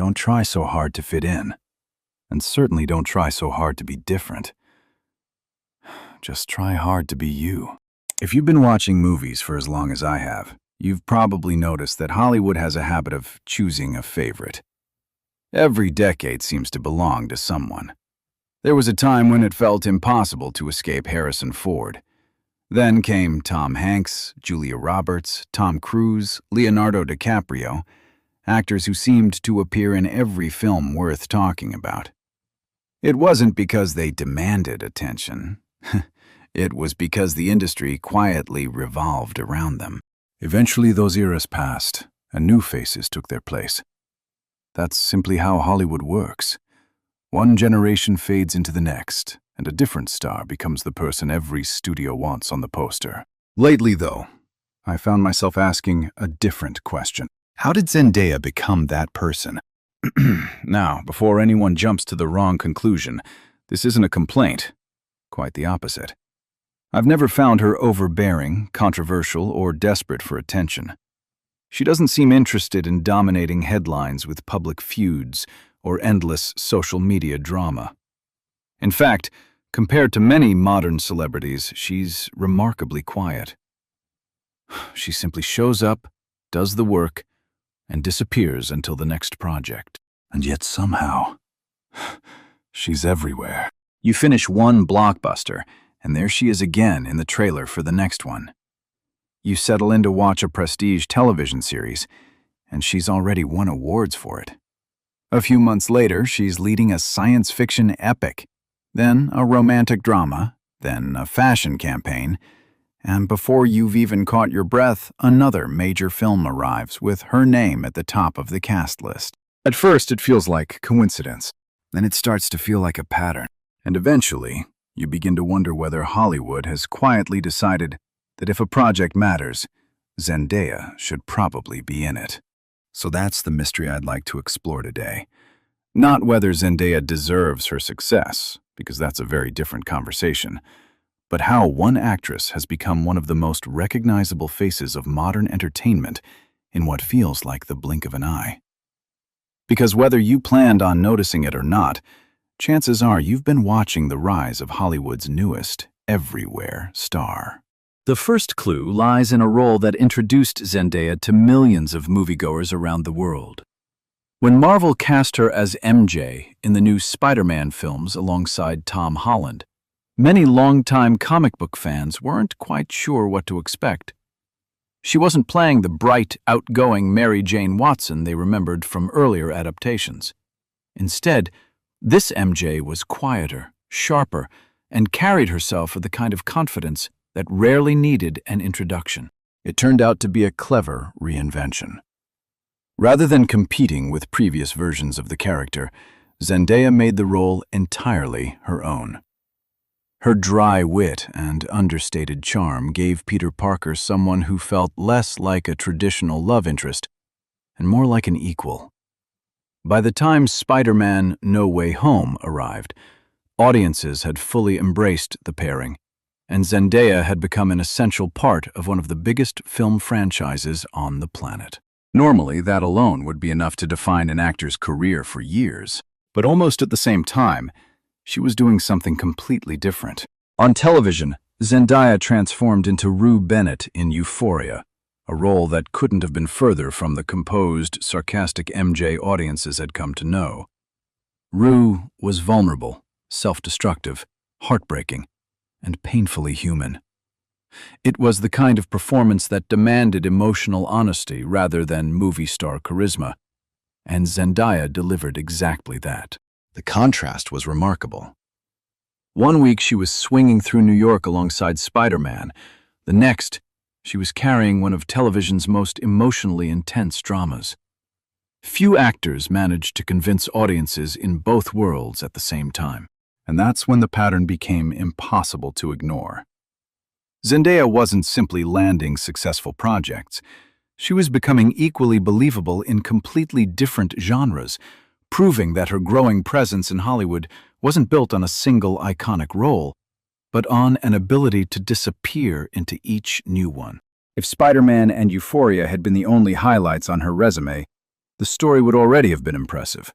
Don't try so hard to fit in. And certainly don't try so hard to be different. Just try hard to be you. If you've been watching movies for as long as I have, you've probably noticed that Hollywood has a habit of choosing a favorite. Every decade seems to belong to someone. There was a time when it felt impossible to escape Harrison Ford. Then came Tom Hanks, Julia Roberts, Tom Cruise, Leonardo DiCaprio, actors who seemed to appear in every film worth talking about. It wasn't because they demanded attention. It was because the industry quietly revolved around them. Eventually those eras passed, and new faces took their place. That's simply how Hollywood works. One generation fades into the next, and a different star becomes the person every studio wants on the poster. Lately, though, I found myself asking a different question. How did Zendaya become that person? Now, before anyone jumps to the wrong conclusion, this isn't a complaint. Quite the opposite. I've never found her overbearing, controversial, or desperate for attention. She doesn't seem interested in dominating headlines with public feuds or endless social media drama. In fact, compared to many modern celebrities, she's remarkably quiet. She simply shows up, does the work, and disappears until the next project. And yet somehow, she's everywhere. You finish one blockbuster, and there she is again in the trailer for the next one. You settle in to watch a prestige television series, and she's already won awards for it. A few months later, she's leading a science fiction epic, then a romantic drama, then a fashion campaign, and before you've even caught your breath, another major film arrives with her name at the top of the cast list. At first, it feels like coincidence. Then it starts to feel like a pattern. And eventually, you begin to wonder whether Hollywood has quietly decided that if a project matters, Zendaya should probably be in it. So that's the mystery I'd like to explore today. Not whether Zendaya deserves her success, because that's a very different conversation, but how one actress has become one of the most recognizable faces of modern entertainment in what feels like the blink of an eye. Because whether you planned on noticing it or not, chances are you've been watching the rise of Hollywood's newest, everywhere star. The first clue lies in a role that introduced Zendaya to millions of moviegoers around the world. When Marvel cast her as MJ in the new Spider-Man films alongside Tom Holland, many longtime comic book fans weren't quite sure what to expect. She wasn't playing the bright, outgoing Mary Jane Watson they remembered from earlier adaptations. Instead, this MJ was quieter, sharper, and carried herself with the kind of confidence that rarely needed an introduction. It turned out to be a clever reinvention. Rather than competing with previous versions of the character, Zendaya made the role entirely her own. Her dry wit and understated charm gave Peter Parker someone who felt less like a traditional love interest and more like an equal. By the time Spider-Man: No Way Home arrived, audiences had fully embraced the pairing, and Zendaya had become an essential part of one of the biggest film franchises on the planet. Normally, that alone would be enough to define an actor's career for years, but almost at the same time, she was doing something completely different. On television, Zendaya transformed into Rue Bennett in Euphoria, a role that couldn't have been further from the composed, sarcastic MJ audiences had come to know. Rue was vulnerable, self-destructive, heartbreaking, and painfully human. It was the kind of performance that demanded emotional honesty rather than movie star charisma, and Zendaya delivered exactly that. The contrast was remarkable. One week she was swinging through New York alongside Spider-Man. The next, she was carrying one of television's most emotionally intense dramas. Few actors managed to convince audiences in both worlds at the same time. And that's when the pattern became impossible to ignore. Zendaya wasn't simply landing successful projects. She was becoming equally believable in completely different genres, proving that her growing presence in Hollywood wasn't built on a single iconic role, but on an ability to disappear into each new one. If Spider-Man and Euphoria had been the only highlights on her resume, the story would already have been impressive.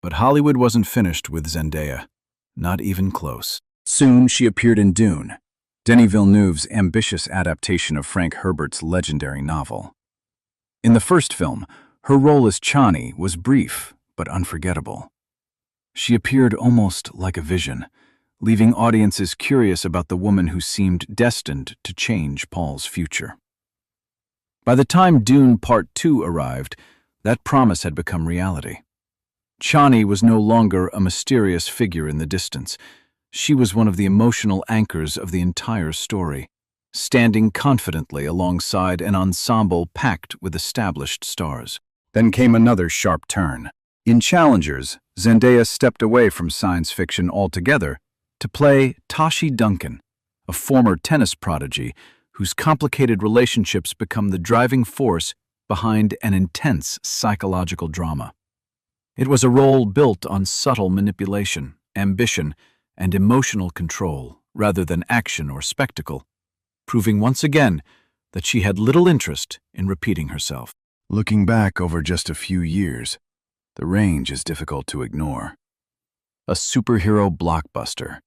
But Hollywood wasn't finished with Zendaya, not even close. Soon she appeared in Dune, Denis Villeneuve's ambitious adaptation of Frank Herbert's legendary novel. In the first film, her role as Chani was brief but unforgettable. She appeared almost like a vision, leaving audiences curious about the woman who seemed destined to change Paul's future. By the time Dune Part 2 arrived, that promise had become reality. Chani was no longer a mysterious figure in the distance. She was one of the emotional anchors of the entire story, standing confidently alongside an ensemble packed with established stars. Then came another sharp turn. In Challengers, Zendaya stepped away from science fiction altogether to play Tashi Duncan, a former tennis prodigy whose complicated relationships become the driving force behind an intense psychological drama. It was a role built on subtle manipulation, ambition, and emotional control rather than action or spectacle, proving once again that she had little interest in repeating herself. Looking back over just a few years, the range is difficult to ignore. A superhero blockbuster,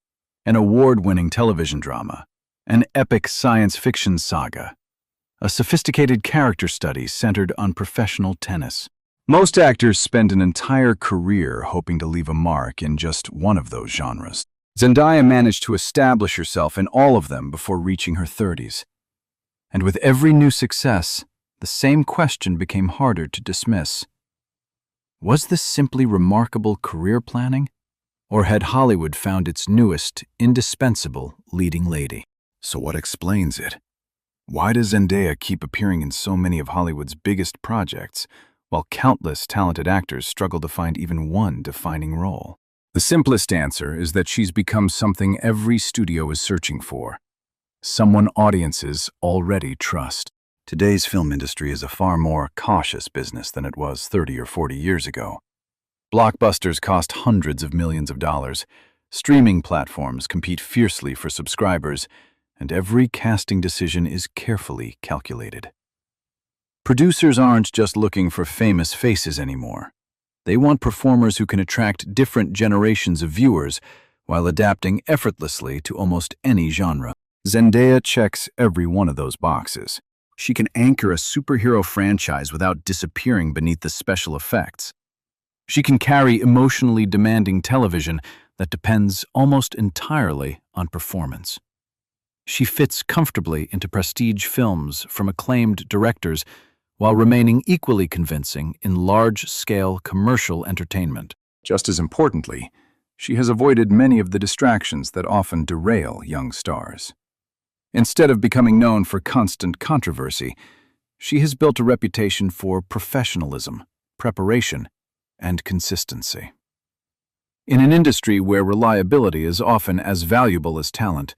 an award-winning television drama, an epic science fiction saga, a sophisticated character study centered on professional tennis. Most actors spend an entire career hoping to leave a mark in just one of those genres. Zendaya managed to establish herself in all of them before reaching her 30s. And with every new success, the same question became harder to dismiss. Was this simply remarkable career planning? Or had Hollywood found its newest, indispensable leading lady? So what explains it? Why does Zendaya keep appearing in so many of Hollywood's biggest projects, while countless talented actors struggle to find even one defining role? The simplest answer is that she's become something every studio is searching for, someone audiences already trust. Today's film industry is a far more cautious business than it was 30 or 40 years ago. Blockbusters cost hundreds of millions of dollars, streaming platforms compete fiercely for subscribers, and every casting decision is carefully calculated. Producers aren't just looking for famous faces anymore. They want performers who can attract different generations of viewers while adapting effortlessly to almost any genre. Zendaya checks every one of those boxes. She can anchor a superhero franchise without disappearing beneath the special effects. She can carry emotionally demanding television that depends almost entirely on performance. She fits comfortably into prestige films from acclaimed directors while remaining equally convincing in large-scale commercial entertainment. Just as importantly, she has avoided many of the distractions that often derail young stars. Instead of becoming known for constant controversy, she has built a reputation for professionalism, preparation, and consistency. In an industry where reliability is often as valuable as talent,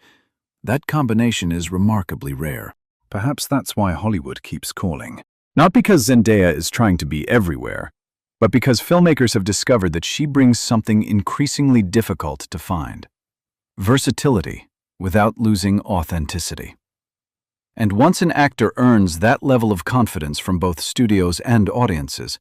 that combination is remarkably rare. Perhaps that's why Hollywood keeps calling. Not because Zendaya is trying to be everywhere, but because filmmakers have discovered that she brings something increasingly difficult to find: versatility without losing authenticity. And once an actor earns that level of confidence from both studios and audiences,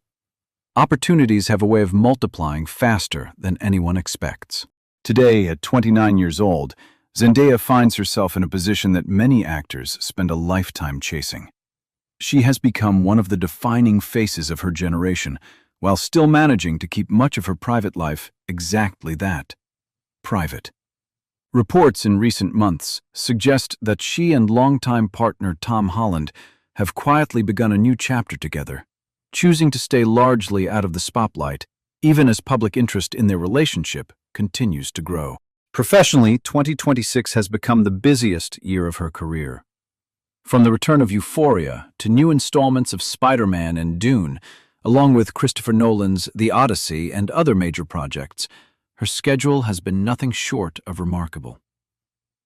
opportunities have a way of multiplying faster than anyone expects. Today, at 29 years old, Zendaya finds herself in a position that many actors spend a lifetime chasing. She has become one of the defining faces of her generation, while still managing to keep much of her private life exactly that: private. Reports in recent months suggest that she and longtime partner Tom Holland have quietly begun a new chapter together, choosing to stay largely out of the spotlight, even as public interest in their relationship continues to grow. Professionally, 2026 has become the busiest year of her career. From the return of Euphoria to new installments of Spider-Man and Dune, along with Christopher Nolan's The Odyssey and other major projects, her schedule has been nothing short of remarkable.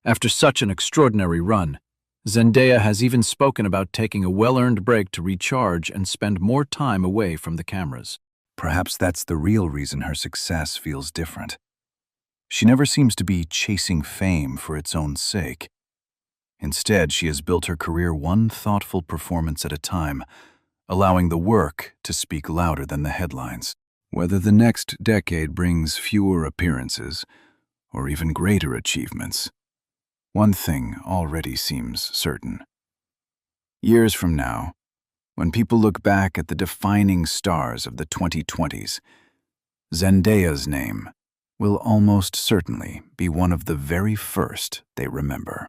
After such an extraordinary run, Zendaya has even spoken about taking a well-earned break to recharge and spend more time away from the cameras. Perhaps that's the real reason her success feels different. She never seems to be chasing fame for its own sake. Instead, she has built her career one thoughtful performance at a time, allowing the work to speak louder than the headlines. Whether the next decade brings fewer appearances or even greater achievements, one thing already seems certain. Years from now, when people look back at the defining stars of the 2020s, Zendaya's name will almost certainly be one of the very first they remember.